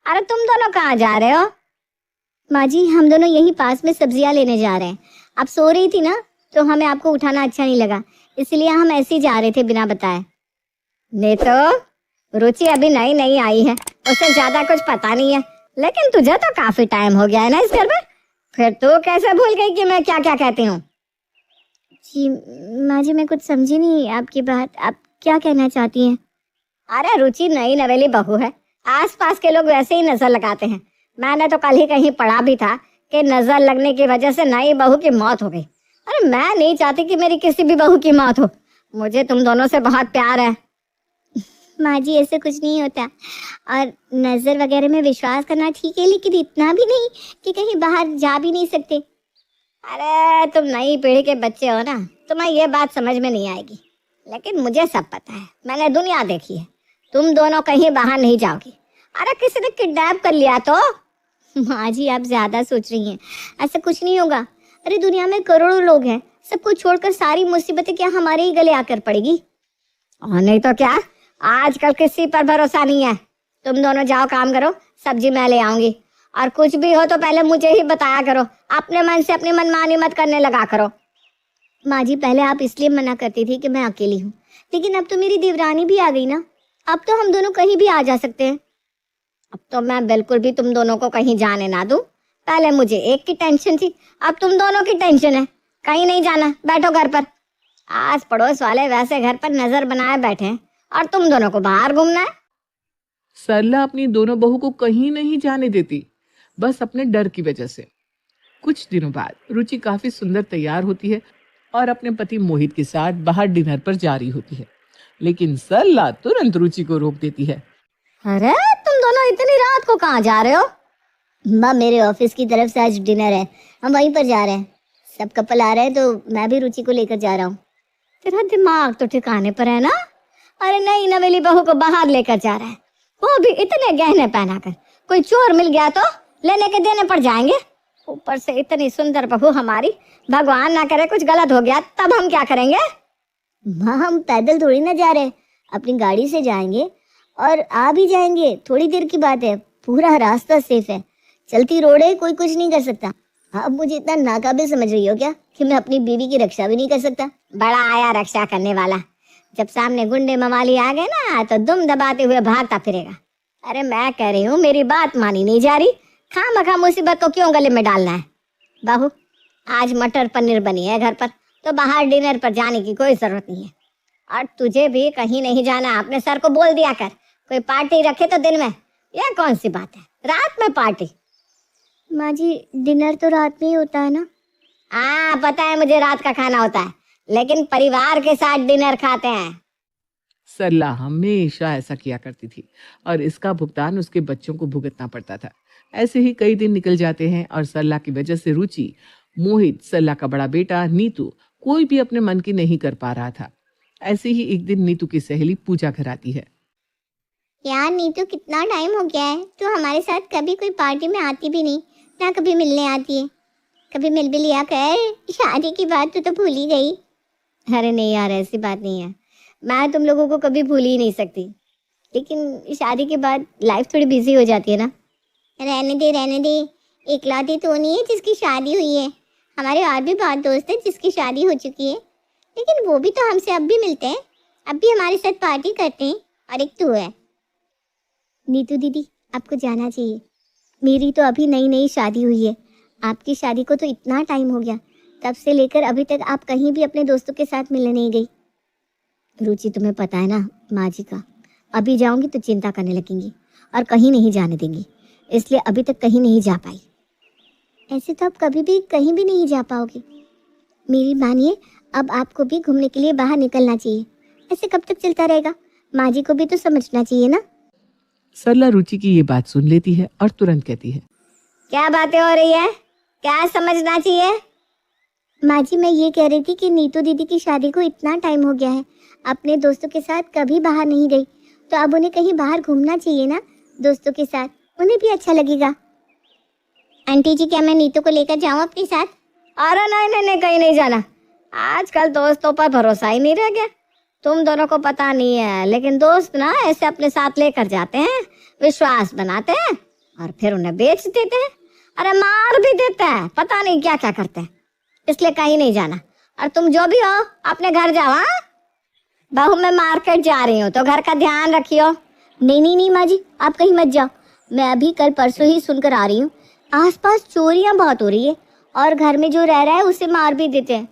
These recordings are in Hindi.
अरे तुम दोनों कहाँ जा रहे हो? माँ जी, हम दोनों यहीं पास में सब्जियां लेने जा रहे हैं। आप सो रही थी ना, तो हमें आपको उठाना अच्छा नहीं लगा, इसलिए हम ऐसे ही जा रहे थे बिना बताए। नहीं तो रुचि अभी नई नई आई है, उसे ज्यादा कुछ पता नहीं है, लेकिन तुझे तो काफी टाइम हो गया है ना इस घर में, फिर तू कैसे भूल गई कि मैं क्या क्या कहती हूँ? जी माँ जी, मैं कुछ समझी नहीं आपकी बात, आप क्या कहना चाहती हैं? अरे रुचि नई नवेली बहू है, आसपास के लोग वैसे ही नजर लगाते हैं। मैंने तो कल ही कहीं पढ़ा भी था कि नजर लगने की वजह से नई बहू की मौत हो गई। अरे मैं नहीं चाहती कि मेरी किसी भी बहू की मौत हो, मुझे तुम दोनों से बहुत प्यार है। माँ जी, ऐसे कुछ नहीं होता, और नज़र वगैरह में विश्वास करना ठीक है, लेकिन इतना भी नहीं कि कहीं बाहर जा भी नहीं सकते। अरे तुम नई पीढ़ी के बच्चे हो ना, तुम्हें ये बात समझ में नहीं आएगी, लेकिन मुझे सब पता है, मैंने दुनिया देखी है। तुम दोनों कहीं बाहर नहीं जाओगी। अरे किसी ने किडनैप कर लिया तो? माँ जी, आप ज़्यादा सोच रही हैं, ऐसा कुछ नहीं होगा। अरे दुनिया में करोड़ों लोग हैं, सबको छोड़कर सारी मुसीबतें क्या हमारे ही गले आकर पड़ेगी? और नहीं तो क्या, आजकल किसी पर भरोसा नहीं है। तुम दोनों जाओ, काम करो, सब्जी मैं ले आऊंगी, और कुछ भी हो तो पहले मुझे ही बताया करो, अपने मन से अपनी मनमानी मत करने लगा करो। माँ जी, पहले आप इसलिए मना करती थी कि मैं अकेली हूँ, लेकिन अब तो मेरी देवरानी भी आ गई ना, अब तो हम दोनों कहीं भी आ जा सकते हैं। अब तो मैं बिल्कुल भी तुम दोनों को कहीं जाने ना दूं। पहले मुझे एक की टेंशन थी, अब तुम दोनों की टेंशन है। कहीं नहीं जाना, बैठो घर पर। आस पड़ोस वाले वैसे घर पर नजर बनाए बैठे हैं, और तुम दोनों को बाहर घूमना है। सरला अपनी दोनों बहू को कहीं नहीं जाने देती, बस अपने डर की वजह से। कुछ दिनों बाद रुचि काफी सुंदर तैयार होती है और अपने पति मोहित के साथ बाहर डिनर पर जा रही होती है, लेकिन सरला तुरंत रुचि को रोक देती है। अरे तुम दोनों इतनी रात को कहाँ जा रहे हो? माँ, मेरे ऑफिस की तरफ से आज डिनर है, हम वहीं पर जा रहे हैं। सब कपल आ रहे हैं तो मैं भी रुचि को लेकर जा रहा हूँ। तेरा दिमाग तो ठिकाने पर है ना? अरे नई नवेली बहू को बाहर लेकर जा रहा है, वो भी इतने गहने पहनाकर। कोई चोर मिल गया तो लेने के देने पड़ जाएंगे। ऊपर से इतनी सुंदर बहू हमारी, भगवान ना करे कुछ गलत हो गया तब हम क्या करेंगे? माँ, हम पैदल थोड़ी ना जा रहे हैं, अपनी गाड़ी से जाएंगे और आ भी जाएंगे, थोड़ी देर की बात है, पूरा रास्ता सेफ है, चलती रोड है, कोई कुछ नहीं कर सकता। आप मुझे इतना नाकाबिल समझ रही हो क्या कि मैं अपनी बीवी की रक्षा भी नहीं कर सकता? बड़ा आया रक्षा करने वाला, जब सामने गुंडे मवाली आ गए ना तो दुम दबाते हुए भागता फिरेगा। अरे मैं कह रही हूँ, मेरी बात मानी नहीं जा रही, खामखा मुसीबत को क्यों गले में डालना है? बहू, आज मटर पनीर बनी है घर पर, तो बाहर डिनर पर जाने की कोई जरूरत नहीं है। और तुझे भी कहीं नहीं जाना, अपने सर को बोल दिया कर, कोई पार्टी रखे तो दिन में। यह कौन सी बात है, रात में पार्टी? माँ जी, डिनर तो रात में ही होता है ना? हाँ पता है मुझे, रात का खाना होता है, लेकिन परिवार के साथ डिनर खाते हैं। सरला हमेशा ऐसा किया करती थी और इसका भुगतान उसके बच्चों को भुगतना पड़ता था। ऐसे ही कई दिन निकल जाते हैं और सरला की वजह से रुचि, मोहित, सरला का बड़ा बेटा नीतू, कोई भी अपने मन की नहीं कर पा रहा था। ऐसे ही एक दिन नीतू की सहेली पूजा घर आती है। यार नीतू, कितना टाइम हो गया है, तू हमारे साथ कभी कोई पार्टी में आती भी नहीं, ना कभी मिलने आती है। कभी मिल भी लिया कर, शादी की बात तो भूल ही गई। अरे नहीं यार, ऐसी बात नहीं है, मैं तुम लोगों को कभी भूल ही नहीं सकती, लेकिन शादी के बाद लाइफ थोड़ी बिजी हो जाती है ना। रहने दे रहने दे, इकलौती तो नहीं है जिसकी शादी हुई है, हमारे और भी बहुत दोस्त हैं जिसकी शादी हो चुकी है, लेकिन वो भी तो हमसे अब भी मिलते हैं, अब भी हमारे साथ पार्टी करते हैं, और एक तू है। नीतू दीदी, आपको जाना चाहिए, मेरी तो अभी नई नई शादी हुई है, आपकी शादी को तो इतना टाइम हो गया, तब से लेकर अभी तक आप कहीं भी अपने दोस्तों के साथ मिलने नहीं गई। रुचि, तुम्हें पता है ना माँ जी का, अभी जाऊंगी तो चिंता करने लगेंगी और कहीं नहीं जाने देंगी, इसलिए अभी तक कहीं नहीं जा पाई। ऐसे तो आप कभी भी कहीं भी नहीं जा पाओगे, मेरी मानिए, अब आपको भी घूमने के लिए बाहर निकलना चाहिए। ऐसे कब तक चलता रहेगा, माँ जी को भी तो समझना चाहिए ना। सरला रुचि की ये बात सुन लेती है और तुरंत कहती है, क्या बातें हो रही है, क्या समझना चाहिए? माँ जी, मैं ये कह रही थी कि नीतू दीदी की शादी को इतना टाइम हो गया है, अपने दोस्तों के साथ कभी बाहर नहीं गई, तो अब उन्हें कहीं बाहर घूमना चाहिए ना, दोस्तों के साथ, उन्हें भी अच्छा लगेगा। आंटी जी, क्या मैं नीतू को लेकर जाऊँ अपने साथ? अरे नहीं नहीं नहीं, कहीं नहीं जाना, आजकल दोस्तों पर भरोसा ही नहीं रह गया। तुम दोनों को पता नहीं है, लेकिन दोस्त ना ऐसे अपने साथ लेकर जाते हैं, विश्वास बनाते हैं, और फिर उन्हें बेच देते हैं। अरे मार भी देते हैं, पता नहीं क्या क्या करते हैं। इसलिए कहीं नहीं जाना। और तुम जो भी हो अपने घर जाओ। हाँ बहू, मैं मार्केट जा रही हूँ तो घर का ध्यान रखियो। नहीं नहीं नहीं माँ जी, आप कहीं मत जाओ। मैं अभी कल परसों ही सुनकर आ रही हूँ, आसपास चोरियां बहुत हो रही है और घर में जो रह रहा है उसे मार भी देते हैं।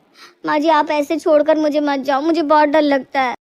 माँ जी आप ऐसे छोड़कर मुझे मत जाओ, मुझे बहुत डर लगता है।